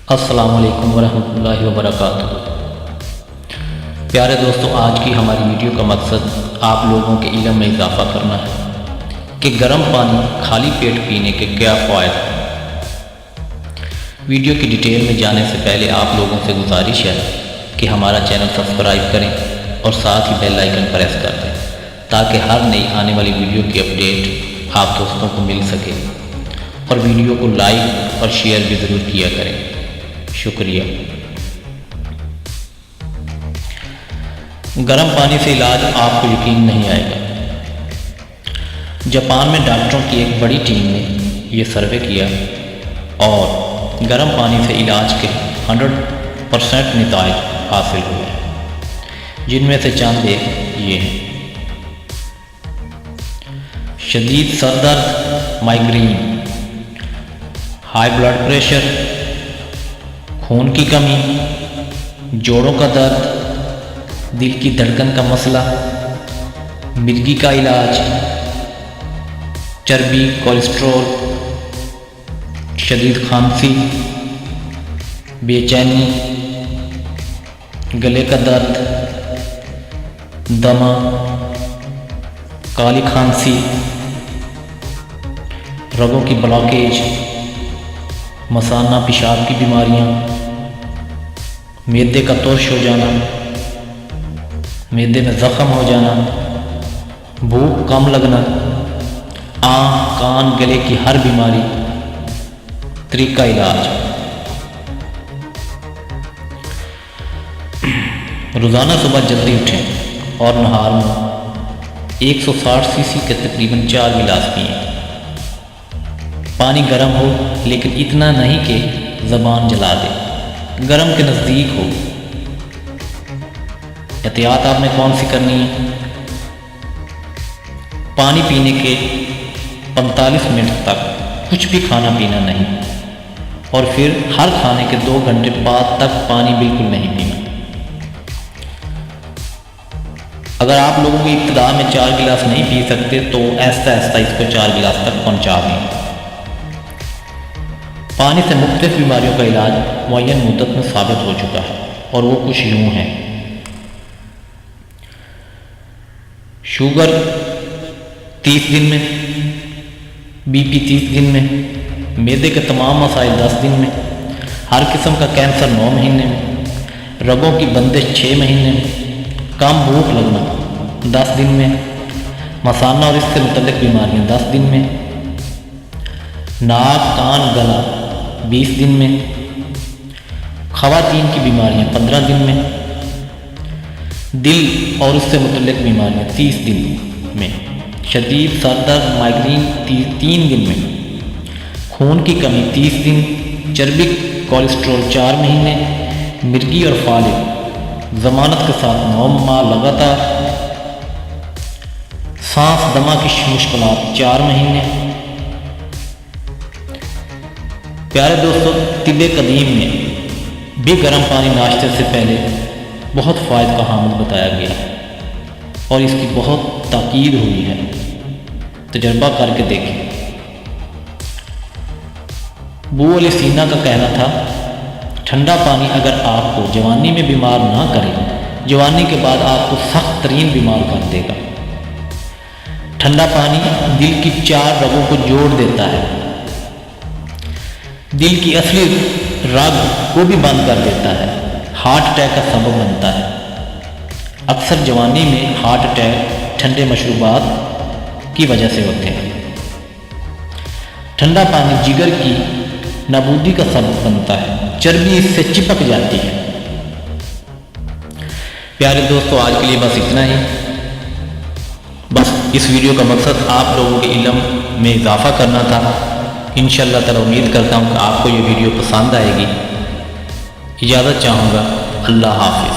अस्सलामुअलैकुम वरहमतुल्लाहि वबरकातुहू। प्यारे दोस्तों, आज की हमारी वीडियो का मकसद आप लोगों के इल्म में इजाफ़ा करना है कि गर्म पानी खाली पेट पीने के क्या फ़ायदे हैं। वीडियो की डिटेल में जाने से पहले आप लोगों से गुजारिश है कि हमारा चैनल सब्सक्राइब करें और साथ ही बेल आइकन प्रेस कर दें ताकि हर नई आने वाली वीडियो की अपडेट आप दोस्तों को मिल सके, और वीडियो को लाइक और शेयर भी ज़रूर किया करें। शुक्रिया। गर्म पानी से इलाज आपको यकीन नहीं आएगा। जापान में डॉक्टरों की एक बड़ी टीम ने यह सर्वे किया और गर्म पानी से इलाज के 100% नतीजे हासिल हुए, जिनमें से चंद ये हैं। शदीद सर दर्द, माइग्रेन, हाई ब्लड प्रेशर, खून की कमी, जोड़ों का दर्द, दिल की धड़कन का मसला, मिर्गी का इलाज, चर्बी, कोलेस्ट्रॉल, शदीद खांसी, बेचैनी, गले का दर्द, दमा, काली खांसी, रगों की ब्लॉकेज, मसाना पेशाब की बीमारियां, मैदे का तोश हो जाना, मैदे में ज़ख्म हो जाना, भूख कम लगना, आँख कान गले की हर बीमारी। तरीका इलाज: रोज़ाना सुबह जल्दी उठें और नहार में 160 सीसी के तकरीबन 4 गिलास पिएँ। पानी गर्म हो लेकिन इतना नहीं कि ज़बान जला दे, गर्म के नज़दीक हो। एहतियात आपने कौन सी करनी है? पानी पीने के 45 मिनट तक कुछ भी खाना पीना नहीं, और फिर हर खाने के 2 घंटे बाद तक पानी बिल्कुल नहीं पीना। अगर आप लोगों की इब्तिदा में 4 गिलास नहीं पी सकते तो ऐसा ऐसा इसको 4 गिलास तक पहुँचा दें। पानी से मुख्तलिफ बीमारियों का इलाज मुअय्यन मुद्दत में साबित हो चुका है, और वो कुछ यूँ हैं। शुगर 30 दिन में, बीपी 30 दिन में, मैदे के तमाम मसाइल 10 दिन में, हर किस्म का कैंसर 9 महीने में, रगों की बंदिश 6 महीने में, कम भूख लगना 10 दिन में, मसाना और इससे मुतल्लिक बीमारियाँ 10 दिन में, नाक कान गला 20 दिन में, ख़वातीन की बीमारियाँ 15 दिन में, दिल और उससे मुतल्लिक बीमारियाँ 30 दिन में, शदीद सर दर्द माइग्रेन 3 दिन में, खून की कमी 30 दिन, चर्बी कोलेस्ट्रॉल 4 महीने, मिर्गी और फालिज ज़मानत के साथ 9 माह लगातार, सांस दमा की मुश्किलात 4 महीने। प्यारे दोस्तों, तिब्बे कदीम में भी गर्म पानी नाश्ते से पहले बहुत फ़ायदे का हामिल बताया गया है, और इसकी बहुत ताकीद हुई है। तजर्बा करके देखें। अबू अली सीना का कहना था, ठंडा पानी अगर आपको जवानी में बीमार ना करे, जवानी के बाद आपको सख्त तरीन बीमार कर देगा। ठंडा पानी दिल की 4 रगों को जोड़ देता है, दिल की असली रग को भी बंद कर देता है, हार्ट अटैक का सबब बनता है। अक्सर जवानी में हार्ट अटैक ठंडे मशरूबात की वजह से होते हैं। ठंडा पानी जिगर की नाबूदी का सबब बनता है, चर्बी इससे चिपक जाती है। प्यारे दोस्तों, आज के लिए बस इतना ही। बस इस वीडियो का मकसद आप लोगों के इल्म में इजाफ़ा करना था। इंशाअल्लाह ताला उम्मीद करता हूँ कि आपको ये वीडियो पसंद आएगी। इजाज़त चाहूँगा। अल्लाह हाफ़िज़।